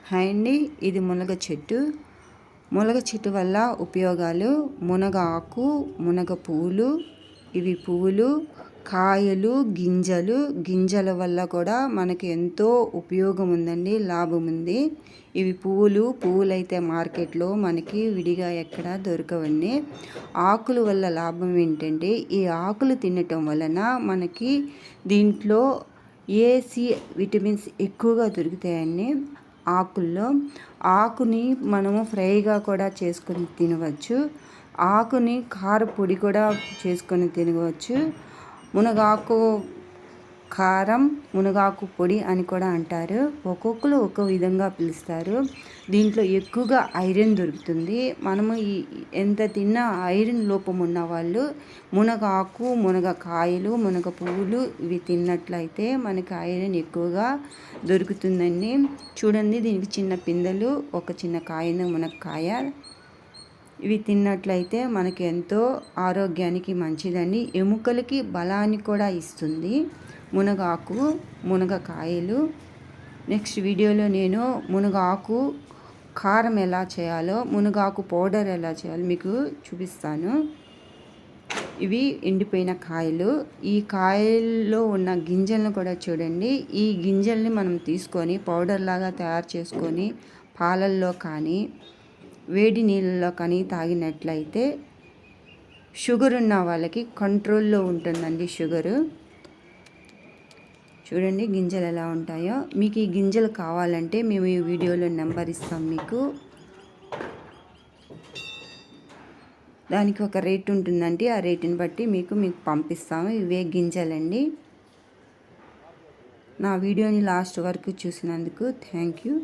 Hi అండి, ఇది మునగ చెట్టు. మునగ చెట్టు వల్ల ఉపయోగాలు: మునగ ఆకు, మునగ పువ్వులు, ఇవి పువ్వులు, కాయలు, గింజల వల్ల కూడా మనకి ఎంతో ఉపయోగం ఉందండి, లాభం ఉంది. ఇవి పువ్వులైతే మార్కెట్లో మనకి విడిగా ఎక్కడ దొరకవండి. ఆకుల వల్ల లాభం ఏంటంటే, ఈ ఆకులు తినటం వలన మనకి దీంట్లో సి విటమిన్స్ ఎక్కువగా దొరుకుతాయండి. ఆకుని మనము ఫ్రైగా కూడా చేసుకొని తినవచ్చు. ఆకుని కారపొడి కూడా చేసుకొని తినవచ్చు. మునగాకు కారం, మునగాకు పొడి అని కూడా అంటారు. ఒక్కొక్కరు ఒక్కో విధంగా పిలుస్తారు. దీంట్లో ఎక్కువగా ఐరన్ దొరుకుతుంది. మనము ఎంత తిన్నా ఐరన్ లోపం ఉన్న వాళ్ళు మునగాకు, మునగకాయలు, మునగ పువ్వులు ఇవి తిన్నట్లయితే మనకి ఐరన్ ఎక్కువగా దొరుకుతుందండి. చూడండి, దీనికి చిన్న పిందెలు, ఒక చిన్న కాయను మునక్కాయ. ఇవి తిన్నట్లయితే మనకి ఎంతో ఆరోగ్యానికి మంచిదండి. ఎముకలకి బలాన్ని కూడా ఇస్తుంది మునగాకు, మునగకాయలు. నెక్స్ట్ వీడియోలో నేను మునగాకు కారం ఎలా చేయాలో, మునగాకు పౌడర్ ఎలా చేయాలో మీకు చూపిస్తాను. ఇవి ఎండిపోయిన కాయలు. ఈ కాయల్లో ఉన్న గింజలను కూడా చూడండి. ఈ గింజల్ని మనం తీసుకొని పౌడర్ లాగా తయారు చేసుకొని పాలల్లో కానీ వేడి నీళ్ళలో కానీ తాగినట్లయితే షుగర్ ఉన్న వాళ్ళకి కంట్రోల్లో ఉంటుందండి షుగరు. చూడండి గింజలు ఎలా ఉంటాయో. మీకు ఈ గింజలు కావాలంటే మేము ఈ వీడియోలో నెంబర్ ఇస్తాం మీకు. దానికి ఒక రేట్ ఉంటుందండి, ఆ రేటుని బట్టి మీకు పంపిస్తాము. ఇవే గింజలండి. నా వీడియోని లాస్ట్ వరకు చూసినందుకు థ్యాంక్ యూ.